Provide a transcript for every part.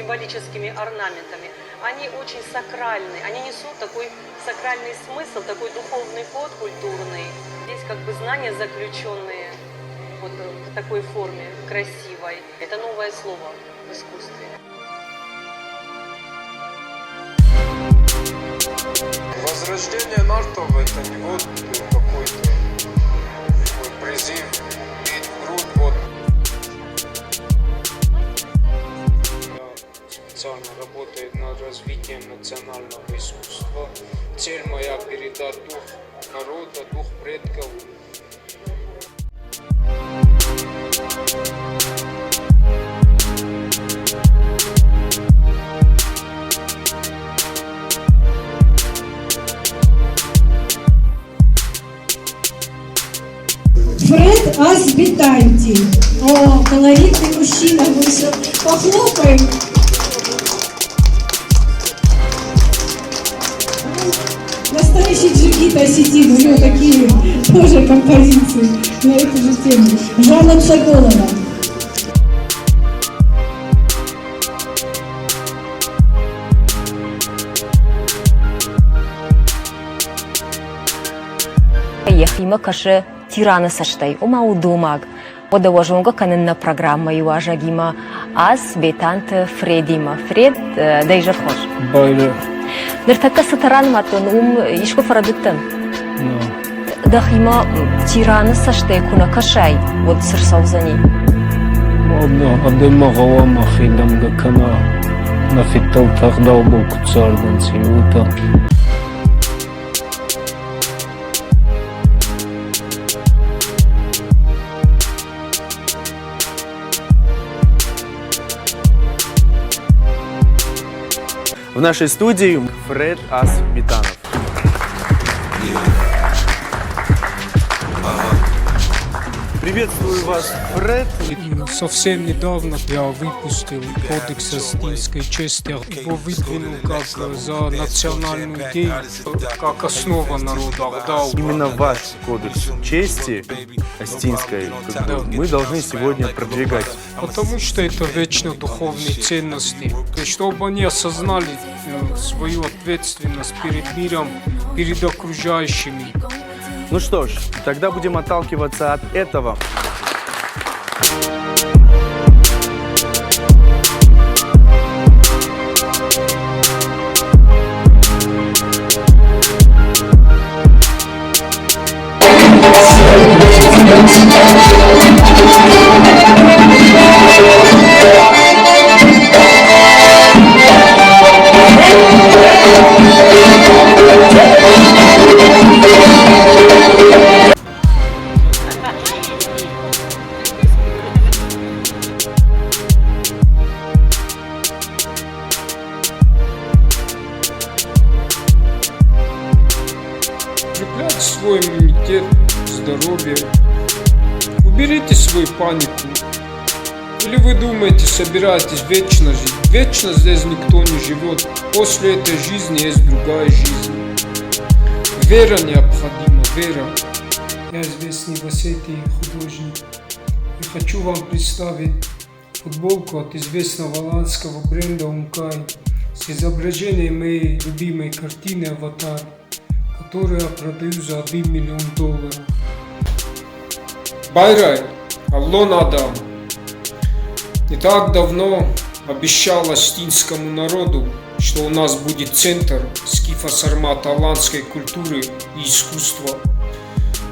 символическими орнаментами. Они очень сакральны, они несут такой сакральный смысл, такой духовный код культурный. Здесь как бы знания заключенные вот в такой форме, красивой. Это новое слово в искусстве. Возрождение нартов — это не вот какой-то призыв бить в грудь. Вот. Я специально работаю над развитием национального искусства. Цель моя — передать дух народа, дух предков. Фред Асбитанти. О, колоритный мужчина вышел. Похлопаем. Настоящий джигит осетин. У него такие тоже композиции на эту же тему. Жанна Цаголова. Ехима каше тирана саштай, ома удомаг. Подаважунга каненна программа юажагима аз бетант Фредима. Фред дейжар хош. Байлы. Нертака сатаран матон ишко фарадыттан. Дахима тирана саштай куна кашай. Вот сырсаузани. Модно адема гавама хидам гакана. Нафиттал тагдал был куцардан сиута. В нашей студии Фред Асбитанов. Приветствую вас, Фред. Совсем недавно я выпустил Кодекс Остинской чести. Его выдвинул как за национальную идею, как основа народа. Именно ваш Кодекс чести Остинской мы должны сегодня продвигать. Потому что это вечно духовные ценности. И чтобы они осознали свою ответственность перед миром, перед окружающими. Ну что ж, тогда будем отталкиваться от этого. Укреплять свой иммунитет, здоровье. Уберите свою панику. Или вы думаете, собираетесь вечно жить? Вечно здесь никто не живет. После этой жизни есть другая жизнь. Вера необходима, вера. Я известный в Осетии художник. И хочу вам представить футболку от известного голландского бренда Ункай с изображением моей любимой картины «Аватар», которую я продаю за $1 миллион. Байрай, Аллон Адам, не так давно обещал остинскому народу, что у нас будет центр скифо-сармат аланской культуры и искусства,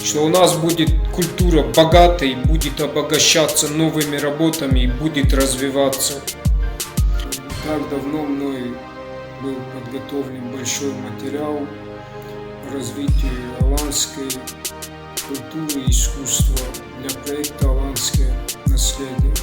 что у нас будет культура богатой, будет обогащаться новыми работами и будет развиваться. Не так давно мной был подготовлен большой материал по развитию аланской культуры и искусства для проекта «Аланское наследие».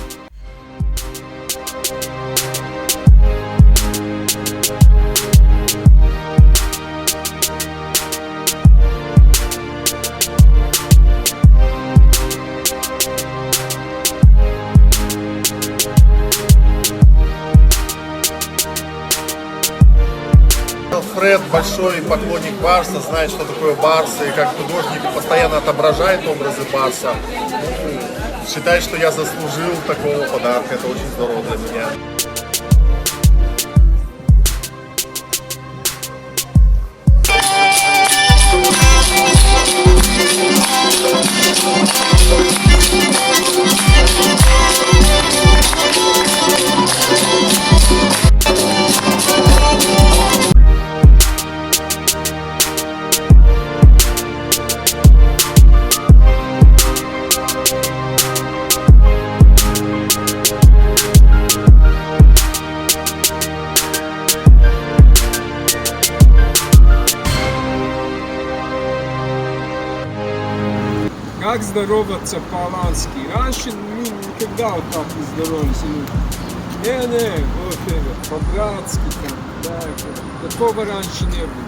Фред большой поклонник Барса, знает, что такое Барса, и как художник постоянно отображает образы Барса. Считает, что я заслужил такого подарка, это очень здорово для меня. Как здороваться по-алански? Раньше мы никогда вот так не здоровались. Не, вот это, по-братски там, да, такого раньше не было.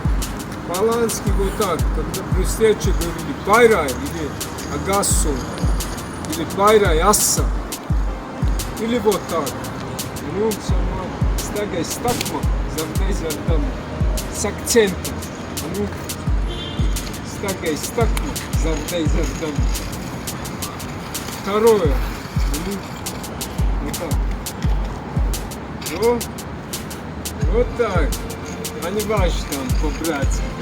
По-алански вот так, когда при встрече говорили «Байрай» или «Агассо», или «Байрай Асса», или вот так. Ну, сама стагай стакма, завдай зардам, с акцентом. Ну, стагай стакма, завдай зардам. Второе. Ну, вот так. Вот так. А не ваш там по-братски.